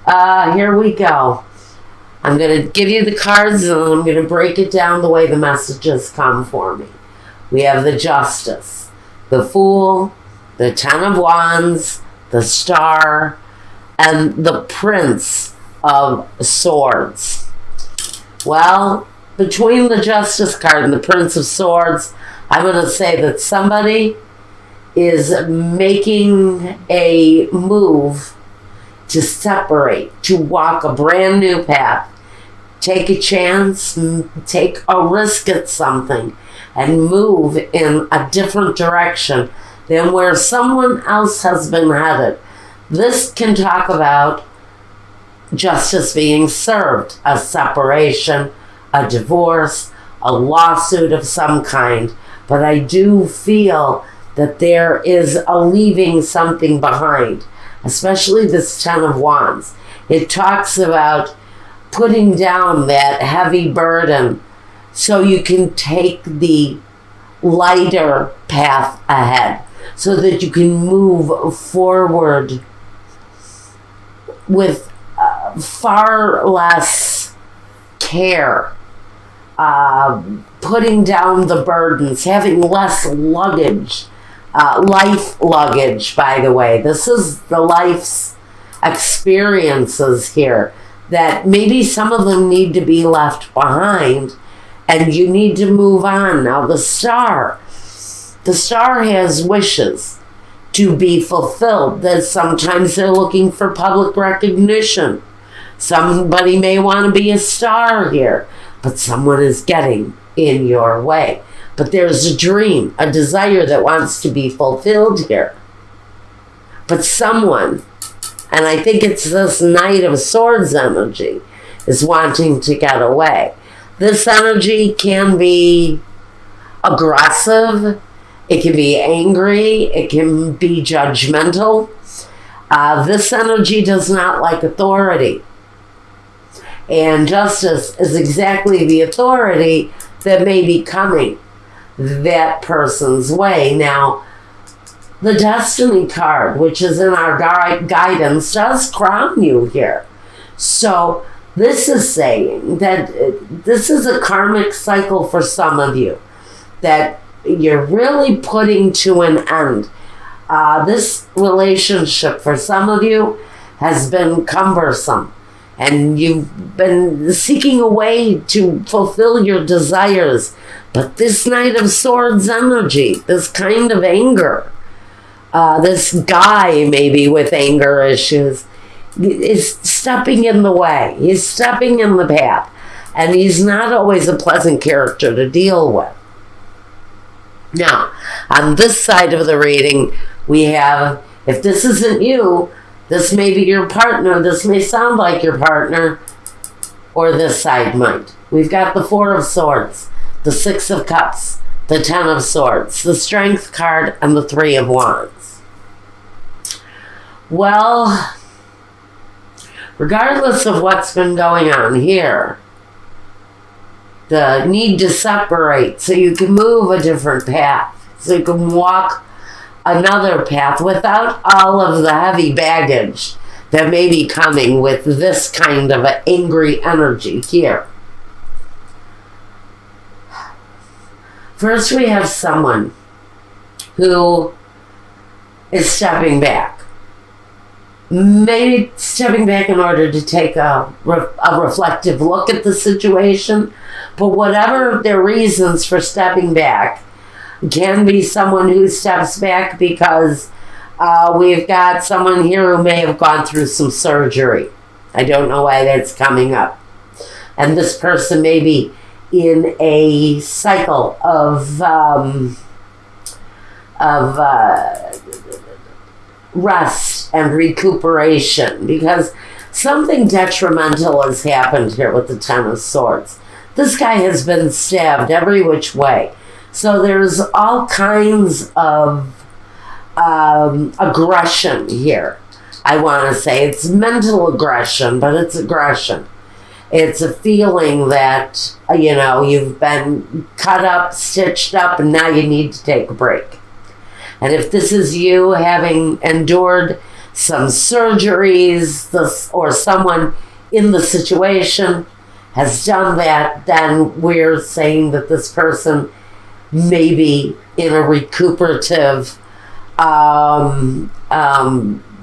Here we go. I'm going to give you the cards and I'm going to break it down the way the messages come for me. We have the Justice, the Fool, the Ten of Wands, the Star, and the Prince of Swords. Well, between the Justice card and the Prince of Swords, I'm going to say that somebody is making a move to separate, to walk a brand new path, take a chance, take a risk at something, and move in a different direction than where someone else has been headed. This can talk about justice being served, a separation, a divorce, a lawsuit of some kind. But I do feel that there is a leaving something behind, especially this Ten of Wands. It talks about putting down that heavy burden so you can take the lighter path ahead, so that you can move forward with far less care, putting down the burdens, having less luggage, life luggage, by the way. This is the life's experiences here, that maybe some of them need to be left behind and you need to move on. Now the Star has wishes to be fulfilled, that sometimes they're looking for public recognition. Somebody may want to be a star here, but someone is getting in your way. But there's a dream, a desire that wants to be fulfilled here. But someone, and I think it's this Knight of Swords energy, is wanting to get away. This energy can be aggressive, it can be angry, it can be judgmental. This energy does not like authority. And justice is exactly the authority that may be coming that person's way. Now, the Destiny card, which is in our guidance, does crown you here. So this is saying that this is a karmic cycle for some of you, that you're really putting to an end. This relationship for some of you has been cumbersome, and you've been seeking a way to fulfill your desires. But this Knight of Swords energy, this kind of anger, this guy maybe with anger issues, is stepping in the way. He's stepping in the path. And he's not always a pleasant character to deal with. Now, on this side of the reading, we have, if this isn't you, this may be your partner, this may sound like your partner, or this side might. We've got the Four of Swords, the Six of Cups, the Ten of Swords, the Strength card, and the Three of Wands. Well, regardless of what's been going on here, the need to separate so you can move a different path, so you can walk another path without all of the heavy baggage that may be coming with this kind of an angry energy here. First, we have someone who is stepping back. Maybe stepping back in order to take a reflective look at the situation. But whatever their reasons for stepping back, can be someone who steps back because we've got someone here who may have gone through some surgery. I don't know why that's coming up. And this person may be in a cycle of rest and recuperation, because something detrimental has happened here with the Ten of Swords. This guy has been stabbed every which way. So there's all kinds of aggression here. I want to say it's mental aggression, but it's aggression. It's a feeling that, you've been cut up, stitched up, and now you need to take a break. And if this is you having endured some surgeries, or someone in the situation has done that, then we're saying that this person may be in a recuperative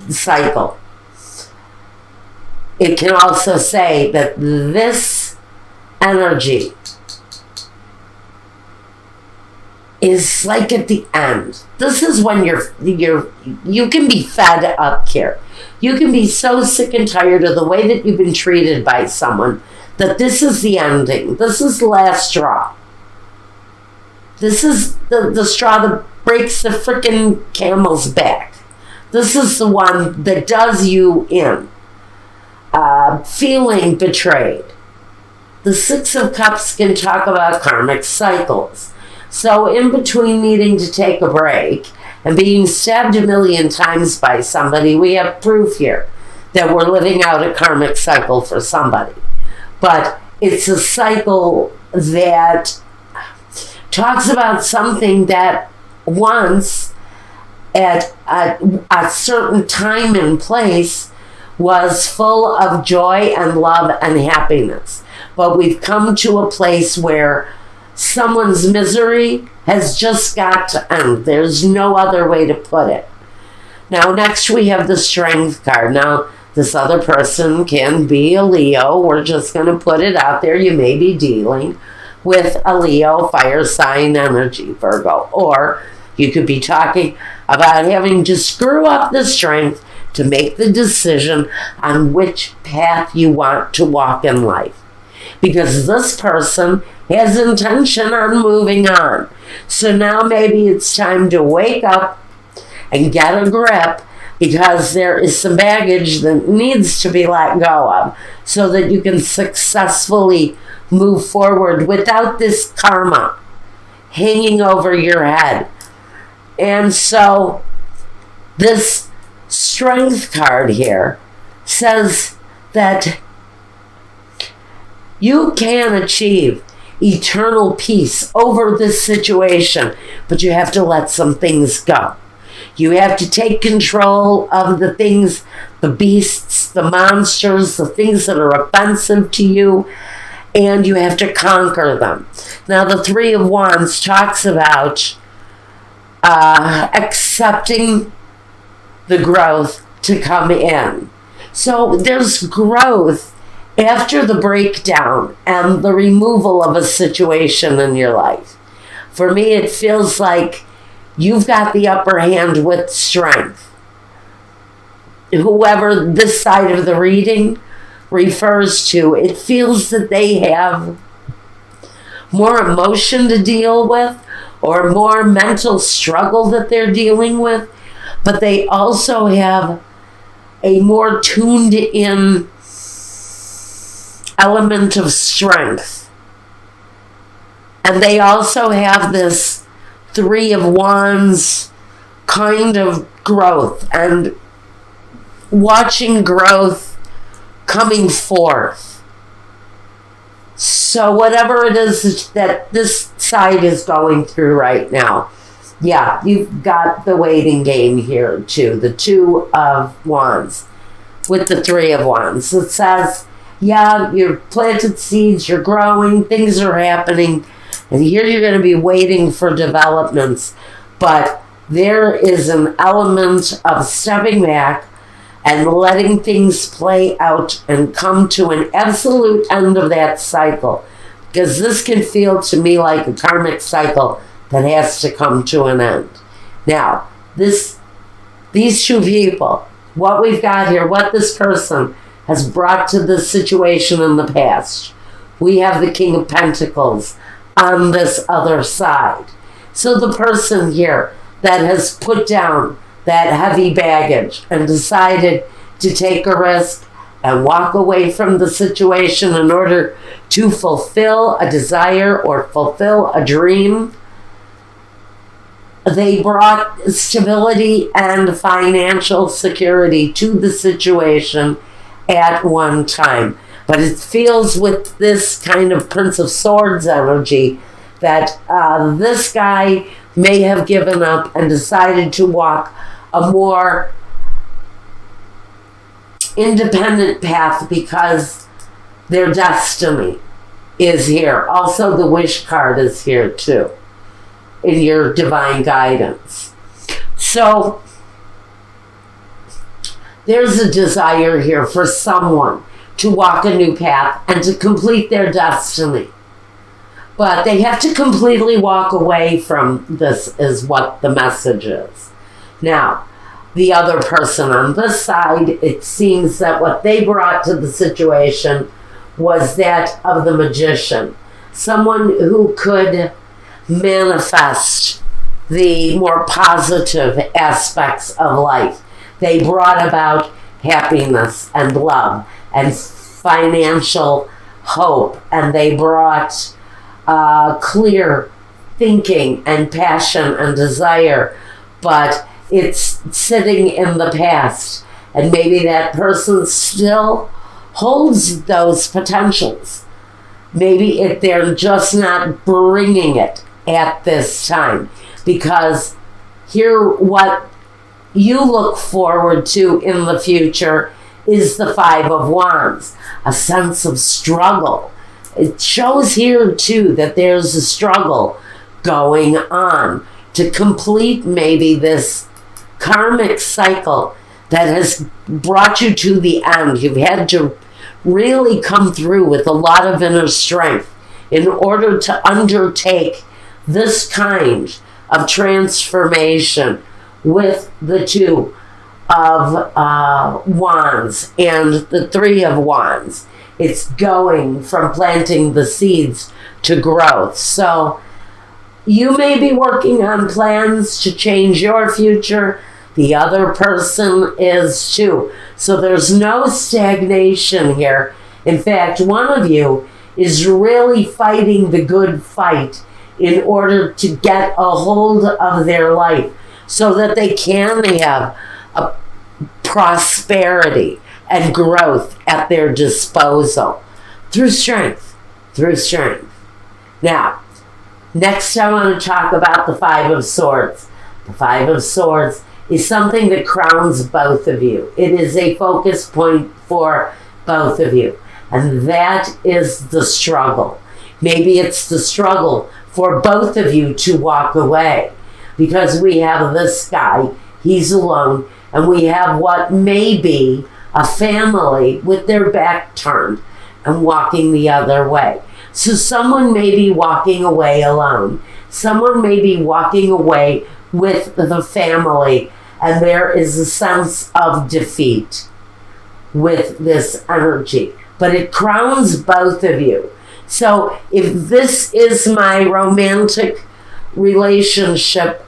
cycle. It can also say that this energy is like at the end. This is when you can be fed up here. You can be so sick and tired of the way that you've been treated by someone that this is the ending. This is the last straw. This is the straw that breaks the frickin' camel's back. This is the one that does you in. Feeling betrayed. The Six of Cups can talk about karmic cycles. So in between needing to take a break and being stabbed a million times by somebody, we have proof here that we're living out a karmic cycle for somebody. But it's a cycle that talks about something that once at a certain time and place was full of joy and love and happiness. But we've come to a place where someone's misery has just got to end. There's no other way to put it. Now, next we have the Strength card. Now, this other person can be a Leo. We're just going to put it out there. You may be dealing with a Leo fire sign energy, Virgo. Or you could be talking about having to screw up the strength to make the decision on which path you want to walk in life. Because this person has intention on moving on. So now maybe it's time to wake up and get a grip, because there is some baggage that needs to be let go of so that you can successfully move forward without this karma hanging over your head. And so this Strength card here says that you can achieve eternal peace over this situation, but you have to let some things go. You have to take control of the things, the beasts, the monsters, the things that are offensive to you, and you have to conquer them. Now, the Three of Wands talks about accepting the growth to come in. So there's growth after the breakdown and the removal of a situation in your life. For me, it feels like you've got the upper hand with strength. Whoever this side of the reading refers to, it feels that they have more emotion to deal with or more mental struggle that they're dealing with, but they also have a more tuned in element of strength. And they also have this Three of Wands kind of growth and watching growth coming forth. So whatever it is that this side is going through right now, yeah, you've got the waiting game here too. The Two of Wands with the Three of Wands. It says, yeah, you've planted seeds, you're growing, things are happening, and here you're going to be waiting for developments. But there is an element of stepping back and letting things play out and come to an absolute end of that cycle. Because this can feel to me like a karmic cycle that has to come to an end. Now, these two people, what we've got here, what this person has brought to this situation in the past. We have the King of Pentacles on this other side. So the person here that has put down that heavy baggage and decided to take a risk and walk away from the situation in order to fulfill a desire or fulfill a dream, they brought stability and financial security to the situation at one time. But it feels with this kind of Prince of Swords energy that this guy may have given up and decided to walk a more independent path because their destiny is here. Also, the wish card is here too in your divine guidance. So there's a desire here for someone to walk a new path and to complete their destiny. But they have to completely walk away from this, is what the message is. Now, the other person on this side, it seems that what they brought to the situation was that of the magician. Someone who could manifest the more positive aspects of life. They brought about happiness and love and financial hope, and they brought clear thinking and passion and desire, but it's sitting in the past, and maybe that person still holds those potentials. Maybe they're just not bringing it at this time, because here what you look forward to in the future is the Five of Wands, a sense of struggle. It shows here too that there's a struggle going on to complete maybe this karmic cycle that has brought you to the end. You've had to really come through with a lot of inner strength in order to undertake this kind of transformation with the Two of Wands and the Three of Wands. It's going from planting the seeds to growth. So you may be working on plans to change your future. The other person is too. So there's no stagnation here. In fact, one of you is really fighting the good fight in order to get a hold of their life so that they can have a prosperity and growth at their disposal through strength. Now, next I want to talk about the Five of Swords. The Five of Swords is something that crowns both of you. It is a focus point for both of you. And that is the struggle. Maybe it's the struggle for both of you to walk away. Because we have this guy, he's alone, and we have what may be a family with their back turned and walking the other way. So someone may be walking away alone. Someone may be walking away with the family, and there is a sense of defeat with this energy. But it crowns both of you. So if this is my romantic relationship,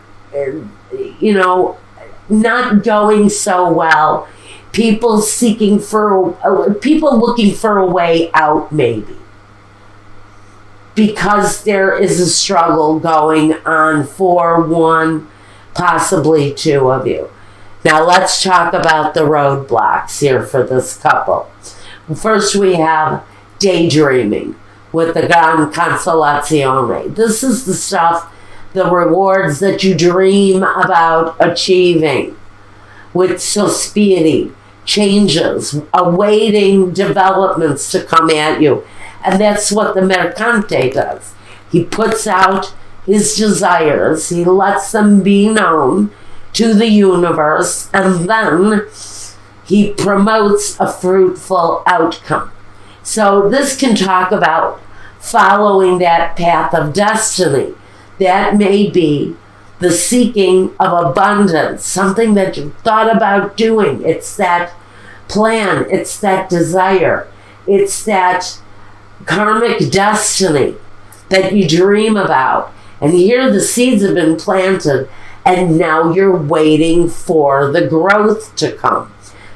not going so well, people looking for a way out, maybe, because there is a struggle going on for one, possibly two of you. Now let's talk about the roadblocks here for this couple. First, we have daydreaming with the Gran Consolazione. This is the stuff, the rewards that you dream about achieving, with sospiri, changes, awaiting developments to come at you. And that's what the Mercante does. He puts out his desires, he lets them be known to the universe, and then he promotes a fruitful outcome. So this can talk about following that path of destiny. That may be the seeking of abundance, something that you thought about doing. It's that plan, it's that desire, it's that karmic destiny that you dream about. And here the seeds have been planted, and now you're waiting for the growth to come.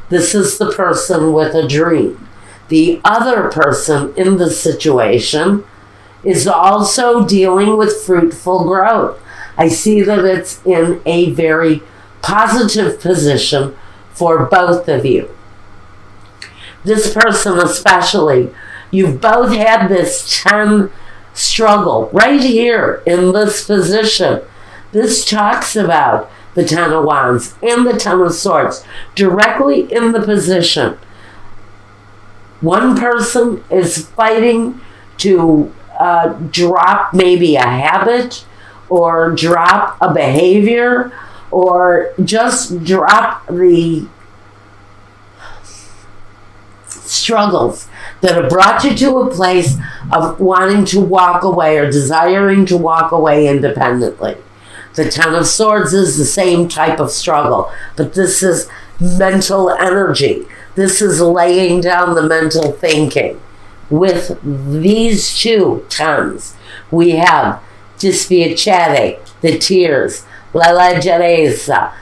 This is the person with a dream. The other person in the situation is also dealing with fruitful growth. I see that it's in a very positive position for both of you. This person especially, you've both had this 10 struggle right here in this position. This talks about the Ten of Wands and the Ten of Swords directly in the position. One person is fighting to drop maybe a habit or drop a behavior or just drop the struggles that have brought you to a place of wanting to walk away or desiring to walk away independently. The Ten of Swords is the same type of struggle, but this is mental energy. This is laying down the mental thinking. With these two tens, we have dispiacere, the tears, la leggerezza.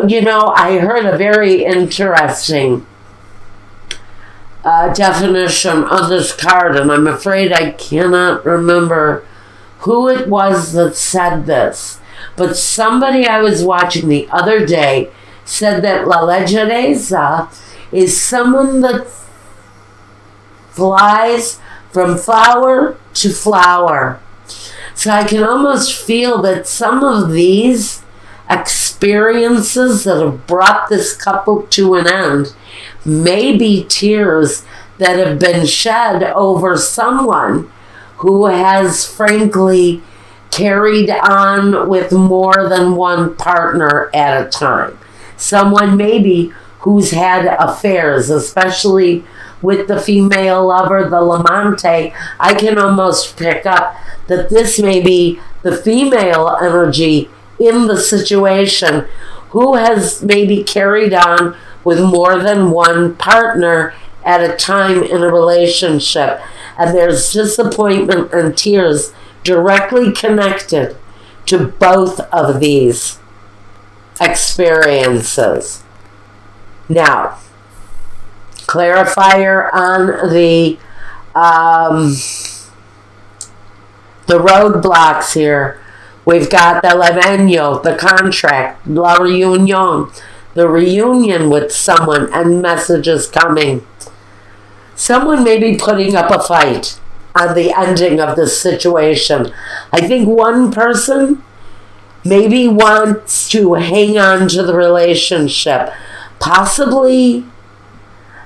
You know, I heard a very interesting definition on this card, and I'm afraid I cannot remember who it was that said this. But somebody I was watching the other day said that la leggerezza is someone that flies from flower to flower. So I can almost feel that some of these experiences that have brought this couple to an end may be tears that have been shed over someone who has frankly carried on with more than one partner at a time. Someone maybe who's had affairs, especially with the female lover, the Lamante. I can almost pick up that this may be the female energy in the situation who has maybe carried on with more than one partner at a time in a relationship. And there's disappointment and tears directly connected to both of these experiences. Now, clarifier on the roadblocks here. We've got the Levenio, the contract, la reunion, the reunion with someone and messages coming. Someone may be putting up a fight on the ending of this situation. I think one person maybe wants to hang on to the relationship. Possibly,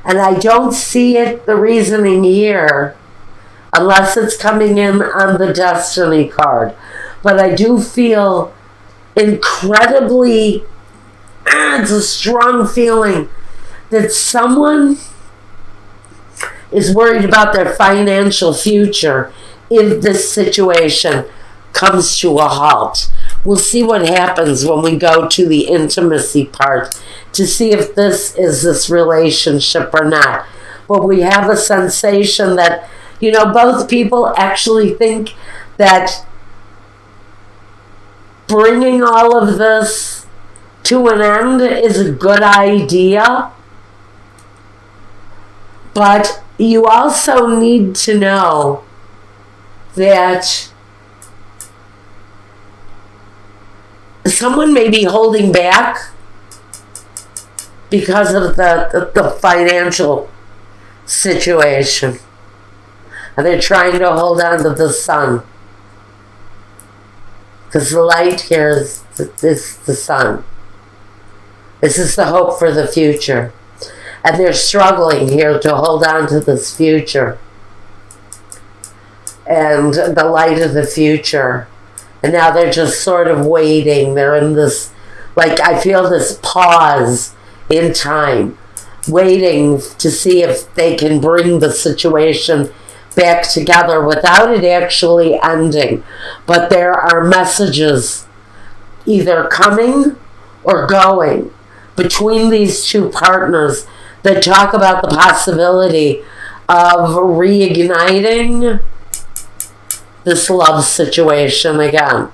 and I don't see it, the reasoning here, unless it's coming in on the Destiny card. But I do feel incredibly, it's a strong feeling that someone is worried about their financial future if this situation comes to a halt. We'll see what happens when we go to the intimacy part to see if this is this relationship or not. But we have a sensation that, you know, both people actually think that bringing all of this to an end is a good idea. But you also need to know that someone may be holding back because of the financial situation. And they're trying to hold on to the sun. Because the light here is the sun. This is the hope for the future. And they're struggling here to hold on to this future. And the light of the future. And now they're just sort of waiting. They're in this, like, I feel this pause in time. Waiting to see if they can bring the situation back together without it actually ending. But there are messages either coming or going between these two partners that talk about the possibility of reigniting this love situation again.